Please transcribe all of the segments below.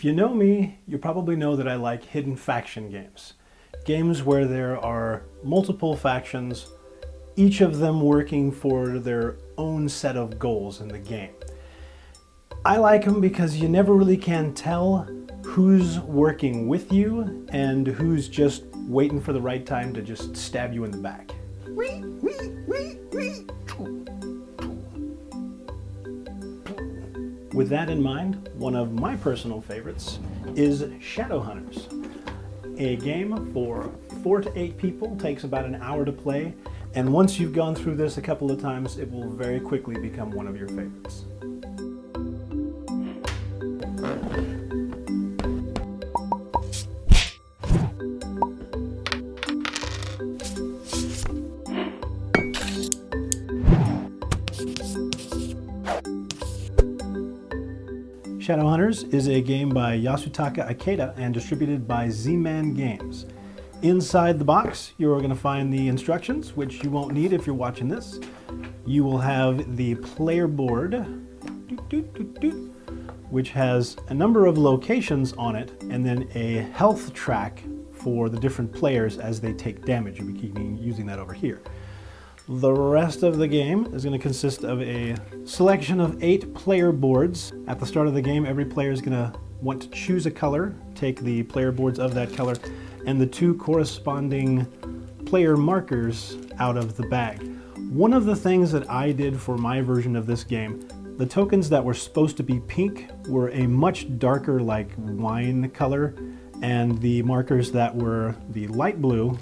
If you know me, you probably know that I like hidden faction games. Games where there are multiple factions, each of them working for their own set of goals in the game. I like them because you never really can tell who's working with you and who's just waiting for the right time to just stab you in the back. With that in mind, one of my personal favorites is Shadowhunters. A game for 4 to 8 people, takes about an hour to play, and once you've gone through this a couple of times, it will very quickly become one of your favorites. Shadowhunters is a game by Yasutaka Ikeda and distributed by Z-Man Games. Inside the box, you're going to find the instructions, which you won't need if you're watching this. You will have the player board, which has a number of locations on it, and then a health track for the different players as they take damage. You'll be using that over here. The rest of the game is going to consist of a selection of 8 player boards. At the start of the game, every player is going to want to choose a color, take the player boards of that color, and the 2 corresponding player markers out of the bag. One of the things that I did for my version of this game, the tokens that were supposed to be pink were a much darker, like wine color, and the markers that were the light blue,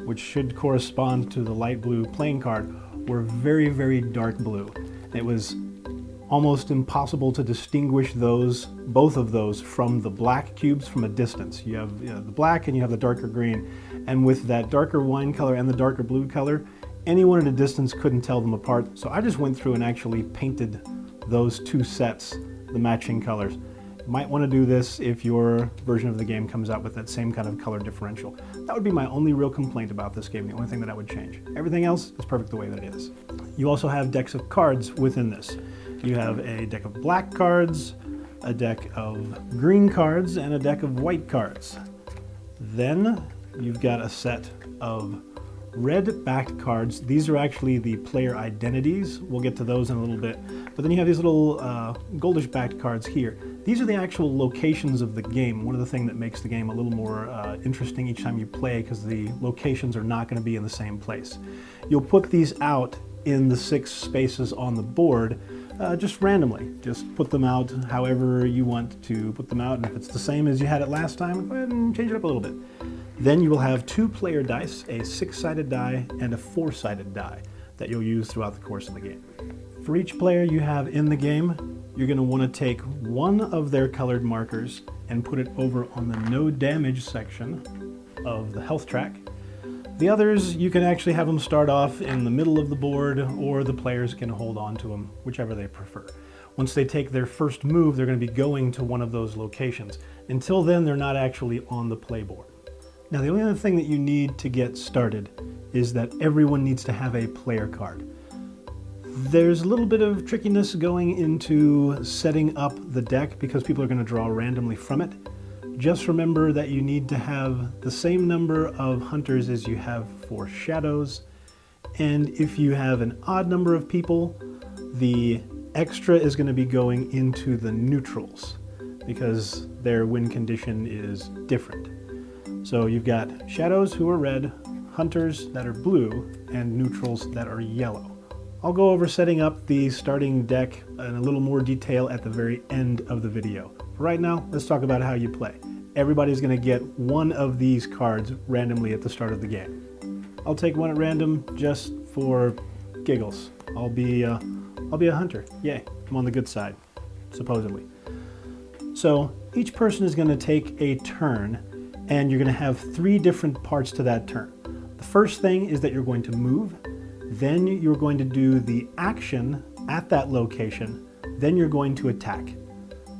which should correspond to the light blue playing card, were very, very dark blue. It was almost impossible to distinguish both of those from the black cubes from a distance. You have the black and you have the darker green, and with that darker wine color and the darker blue color, anyone at a distance couldn't tell them apart. So I just went through and actually painted those 2 sets, the matching colors. Might want to do this if your version of the game comes out with that same kind of color differential. That would be my only real complaint about this game, the only thing that I would change. Everything else is perfect the way that it is. You also have decks of cards within this. You have a deck of black cards, a deck of green cards, and a deck of white cards. Then you've got a set of red backed cards. These are actually the player identities. We'll get to those in a little bit. But then you have these little goldish backed cards here. These are the actual locations of the game. One of the things that makes the game a little more interesting each time you play, because the locations are not going to be in the same place. You'll put these out in the 6 spaces on the board just randomly. Just put them out however you want to put them out, and if it's the same as you had it last time, go ahead and change it up a little bit. Then you will have 2 player dice, a 6-sided die and a 4-sided die that you'll use throughout the course of the game. For each player you have in the game, you're going to want to take one of their colored markers and put it over on the no damage section of the health track. The others, you can actually have them start off in the middle of the board, or the players can hold on to them, whichever they prefer. Once they take their first move, they're going to be going to one of those locations. Until then, they're not actually on the play board. Now, the only other thing that you need to get started is that everyone needs to have a player card. There's a little bit of trickiness going into setting up the deck because people are going to draw randomly from it. Just remember that you need to have the same number of hunters as you have for shadows, and if you have an odd number of people, the extra is going to be going into the neutrals because their win condition is different. So you've got shadows who are red, hunters that are blue, and neutrals that are yellow. I'll go over setting up the starting deck in a little more detail at the very end of the video. For right now, let's talk about how you play. Everybody's going to get one of these cards randomly at the start of the game. I'll take one at random just for giggles. I'll be a hunter. Yay, I'm on the good side, supposedly. So each person is going to take a turn, and you're going to have 3 different parts to that turn. The first thing is that you're going to move, then you're going to do the action at that location, then you're going to attack.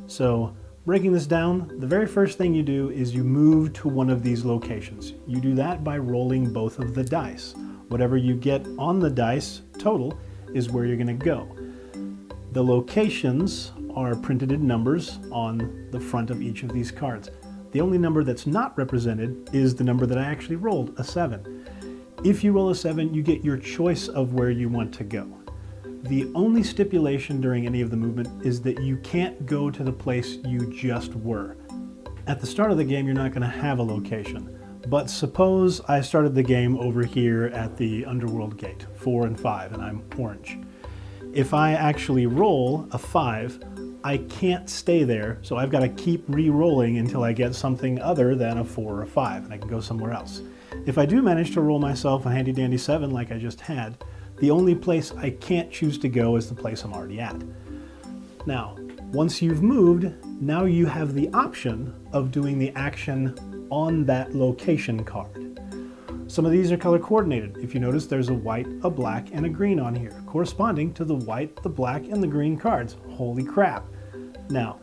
So breaking this down, the very first thing you do is you move to one of these locations. You do that by rolling both of the dice. Whatever you get on the dice total is where you're going to go. The locations are printed in numbers on the front of each of these cards. The only number that's not represented is the number that I actually rolled, a 7. If you roll a 7, you get your choice of where you want to go. The only stipulation during any of the movement is that you can't go to the place you just were. At the start of the game, you're not going to have a location. But suppose I started the game over here at the Underworld Gate, 4 and 5, and I'm orange. If I actually roll a 5, I can't stay there, so I've got to keep re-rolling until I get something other than a 4 or a 5, and I can go somewhere else. If I do manage to roll myself a handy dandy 7 like I just had, the only place I can't choose to go is the place I'm already at. Now, once you've moved, now you have the option of doing the action on that location card. Some of these are color coordinated. If you notice, there's a white, a black, and a green on here, corresponding to the white, the black, and the green cards. Holy crap. Now,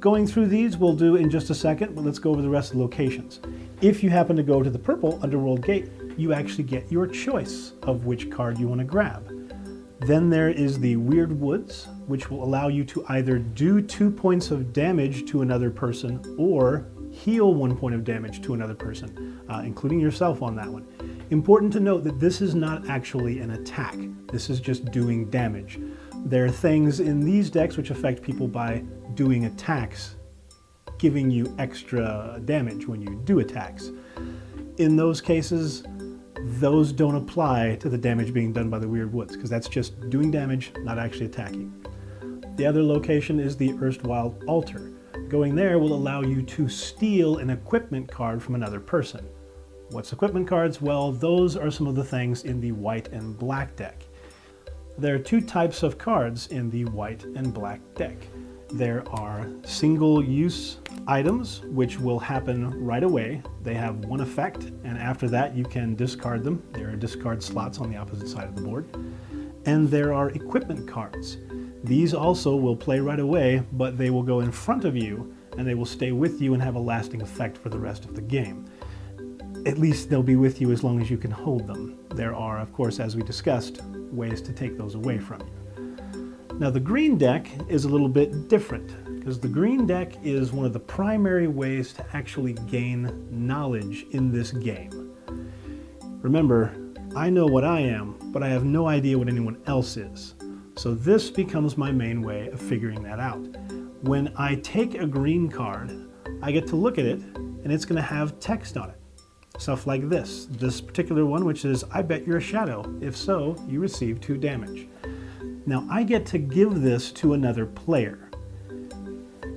going through these we'll do in just a second, but let's go over the rest of the locations. If you happen to go to the purple Underworld Gate, you actually get your choice of which card you want to grab. Then there is the Weird Woods, which will allow you to either do 2 points of damage to another person or heal 1 point of damage to another person, including yourself on that one. Important to note that this is not actually an attack. This is just doing damage. There are things in these decks which affect people by doing attacks, giving you extra damage when you do attacks. In those cases, those don't apply to the damage being done by the Weird Woods, because that's just doing damage, not actually attacking. The other location is the erstwhile altar. Going there will allow you to steal an equipment card from another person. What's equipment cards? Well, those are some of the things in the white and black deck. There are 2 types of cards in the white and black deck. There are single-use items, which will happen right away. They have 1 effect, and after that you can discard them. There are discard slots on the opposite side of the board. And there are equipment cards. These also will play right away, but they will go in front of you, and they will stay with you and have a lasting effect for the rest of the game. At least they'll be with you as long as you can hold them. There are, of course, as we discussed, ways to take those away from you. Now the green deck is a little bit different, because the green deck is one of the primary ways to actually gain knowledge in this game. Remember, I know what I am, but I have no idea what anyone else is. So this becomes my main way of figuring that out. When I take a green card, I get to look at it, and it's going to have text on it. Stuff like this particular one, which is, I bet you're a shadow. If so, you receive 2 damage. Now I get to give this to another player.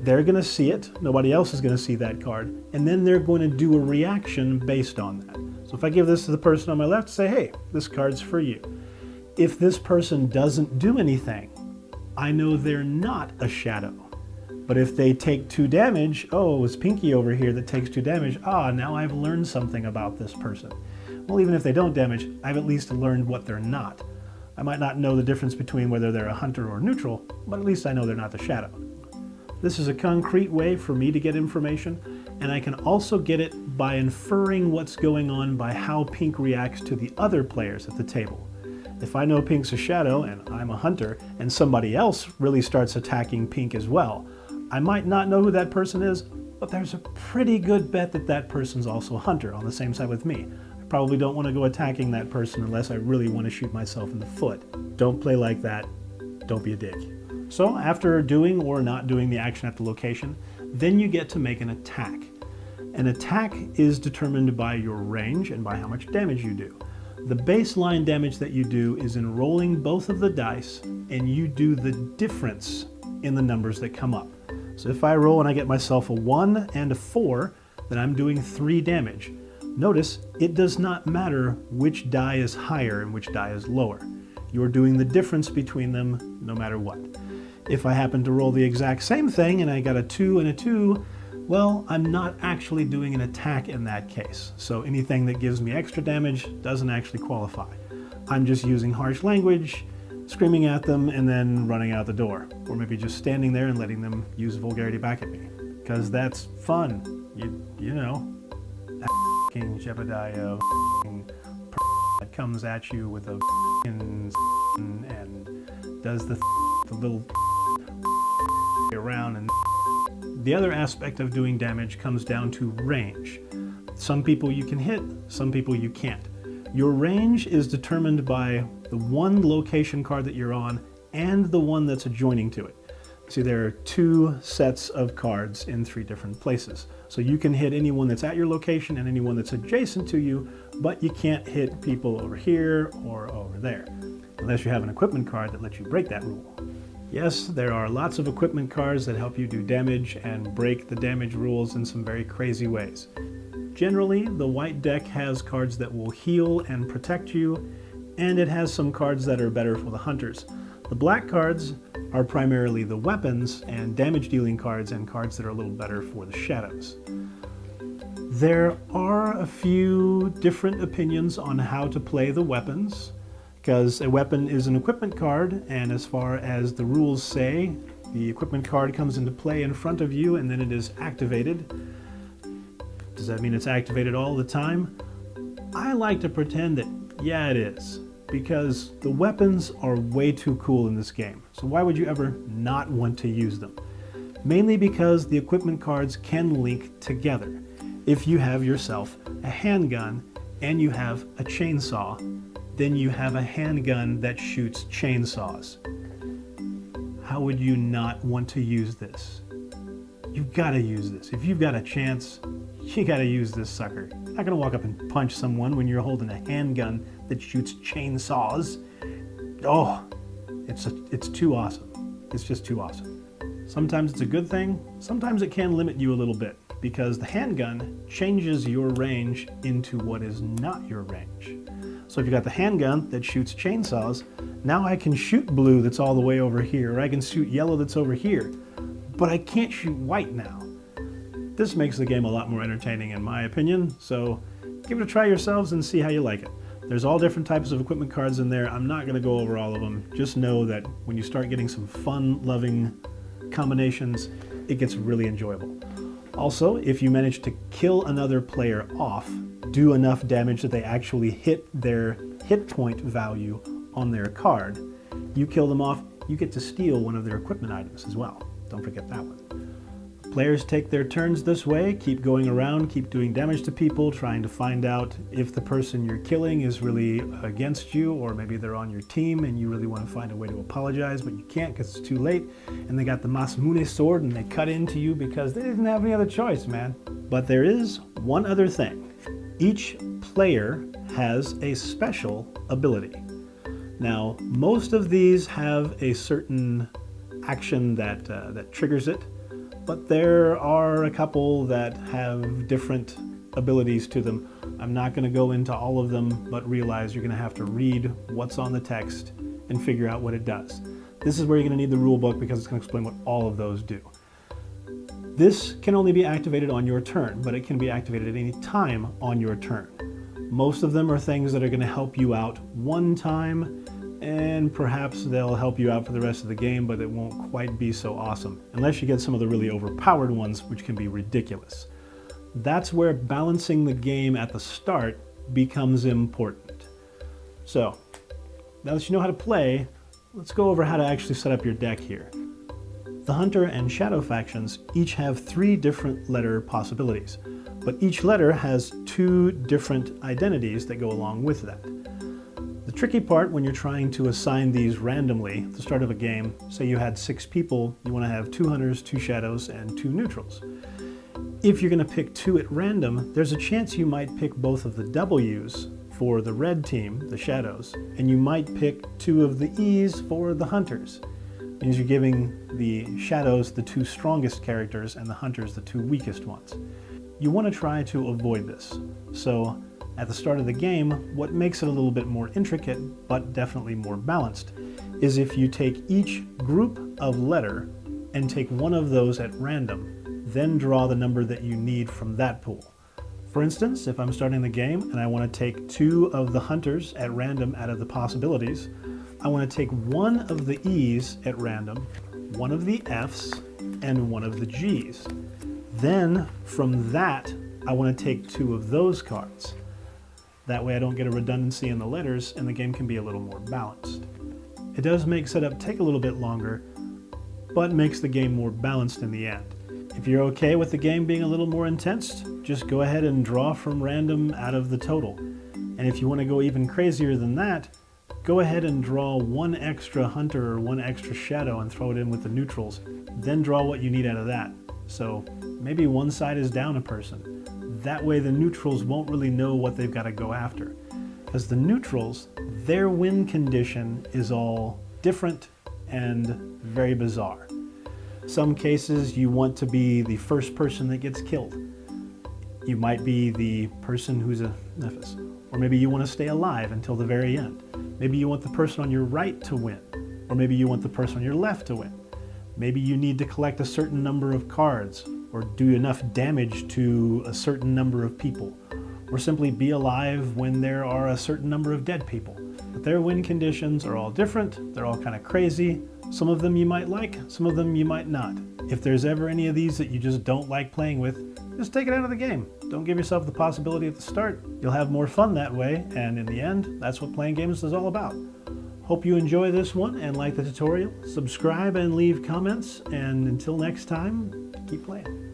They're going to see it, nobody else is going to see that card, and then they're going to do a reaction based on that. So if I give this to the person on my left, say, hey, this card's for you. If this person doesn't do anything, I know they're not a shadow. But if they take 2 damage, oh, it was Pinky over here that takes 2 damage, now I've learned something about this person. Well, even if they don't damage, I've at least learned what they're not. I might not know the difference between whether they're a hunter or neutral, but at least I know they're not the shadow. This is a concrete way for me to get information, and I can also get it by inferring what's going on by how Pink reacts to the other players at the table. If I know Pink's a shadow and I'm a hunter, and somebody else really starts attacking Pink as well, I might not know who that person is, but there's a pretty good bet that that person's also a hunter on the same side with me. I probably don't want to go attacking that person unless I really want to shoot myself in the foot. Don't play like that. Don't be a dick. So after doing or not doing the action at the location, then you get to make an attack. An attack is determined by your range and by how much damage you do. The baseline damage that you do is in rolling both of the dice, and you do the difference in the numbers that come up. So if I roll and I get myself a 1 and a 4, then I'm doing 3 damage. Notice, it does not matter which die is higher and which die is lower. You're doing the difference between them no matter what. If I happen to roll the exact same thing and I got a 2 and a 2, well, I'm not actually doing an attack in that case. So anything that gives me extra damage doesn't actually qualify. I'm just using harsh language, screaming at them, and then running out the door. Or maybe just standing there and letting them use vulgarity back at me. Because that's fun. You know. That f***ing Jebediah that comes at you with a and does the little The other aspect of doing damage comes down to range. Some people you can hit, some people you can't. Your range is determined by the one location card that you're on and the one that's adjoining to it. See, there are 2 sets of cards in 3 different places. So you can hit anyone that's at your location and anyone that's adjacent to you, but you can't hit people over here or over there, unless you have an equipment card that lets you break that rule. Yes, there are lots of equipment cards that help you do damage and break the damage rules in some very crazy ways. Generally, the white deck has cards that will heal and protect you, and it has some cards that are better for the hunters. The black cards are primarily the weapons and damage dealing cards and cards that are a little better for the shadows. There are a few different opinions on how to play the weapons, because a weapon is an equipment card, and as far as the rules say, the equipment card comes into play in front of you and then it is activated. Does that mean it's activated all the time? I like to pretend that, yeah, it is, because the weapons are way too cool in this game. So why would you ever not want to use them? Mainly because the equipment cards can link together. If you have yourself a handgun and you have a chainsaw, then you have a handgun that shoots chainsaws. How would you not want to use this? You've got to use this. If you've got a chance, you got to use this sucker. You're not going to walk up and punch someone when you're holding a handgun that shoots chainsaws. Oh, it's too awesome. It's just too awesome. Sometimes it's a good thing. Sometimes it can limit you a little bit, because the handgun changes your range into what is not your range. So if you got the handgun that shoots chainsaws, now I can shoot blue that's all the way over here, or I can shoot yellow that's over here, but I can't shoot white now. This makes the game a lot more entertaining in my opinion, so give it a try yourselves and see how you like it. There's all different types of equipment cards in there. I'm not going to go over all of them. Just know that when you start getting some fun-loving combinations, it gets really enjoyable. Also, if you manage to kill another player off, do enough damage that they actually hit their hit point value on their card, you kill them off, you get to steal one of their equipment items as well. Don't forget that one. Players take their turns this way, keep going around, keep doing damage to people, trying to find out if the person you're killing is really against you, or maybe they're on your team and you really want to find a way to apologize, but you can't because it's too late, and they got the Masamune sword and they cut into you because they didn't have any other choice, man. But there is one other thing. Each player has a special ability. Now, most of these have a certain action that triggers it, but there are a couple that have different abilities to them. I'm not going to go into all of them, but realize you're going to have to read what's on the text and figure out what it does. This is where you're going to need the rule book, because it's going to explain what all of those do. This can only be activated on your turn, but it can be activated at any time on your turn. Most of them are things that are going to help you out one time, and perhaps they'll help you out for the rest of the game, but it won't quite be so awesome, unless you get some of the really overpowered ones, which can be ridiculous. That's where balancing the game at the start becomes important. So, now that you know how to play, let's go over how to actually set up your deck here. The Hunter and Shadow factions each have 3 different letter possibilities, but each letter has 2 different identities that go along with that. The tricky part when you're trying to assign these randomly at the start of a game, say you had 6 people, you want to have 2 hunters, 2 shadows, and 2 neutrals. If you're going to pick 2 at random, there's a chance you might pick both of the W's for the red team, the shadows, and you might pick 2 of the E's for the hunters. It means you're giving the shadows the 2 strongest characters and the hunters the 2 weakest ones. You want to try to avoid this. So at the start of the game, what makes it a little bit more intricate, but definitely more balanced, is if you take each group of letter and take one of those at random, then draw the number that you need from that pool. For instance, if I'm starting the game and I want to take 2 of the hunters at random out of the possibilities, I want to take 1 of the E's at random, 1 of the F's, and 1 of the G's. Then, from that, I want to take 2 of those cards. That way I don't get a redundancy in the letters and the game can be a little more balanced. It does make setup take a little bit longer, but makes the game more balanced in the end. If you're okay with the game being a little more intense, just go ahead and draw from random out of the total. And if you want to go even crazier than that, go ahead and draw one extra hunter or one extra shadow and throw it in with the neutrals. Then draw what you need out of that. So maybe one side is down a person. That way the neutrals won't really know what they've got to go after. Because the neutrals, their win condition is all different and very bizarre. Some cases you want to be the first person that gets killed. You might be the person who's a Nephis. Or maybe you want to stay alive until the very end. Maybe you want the person on your right to win. Or maybe you want the person on your left to win. Maybe you need to collect a certain number of cards or do enough damage to a certain number of people. Or simply be alive when there are a certain number of dead people. But their win conditions are all different. They're all kind of crazy. Some of them you might like, some of them you might not. If there's ever any of these that you just don't like playing with, just take it out of the game. Don't give yourself the possibility at the start. You'll have more fun that way, and in the end, that's what playing games is all about. Hope you enjoy this one and like the tutorial. Subscribe and leave comments, and until next time, keep playing.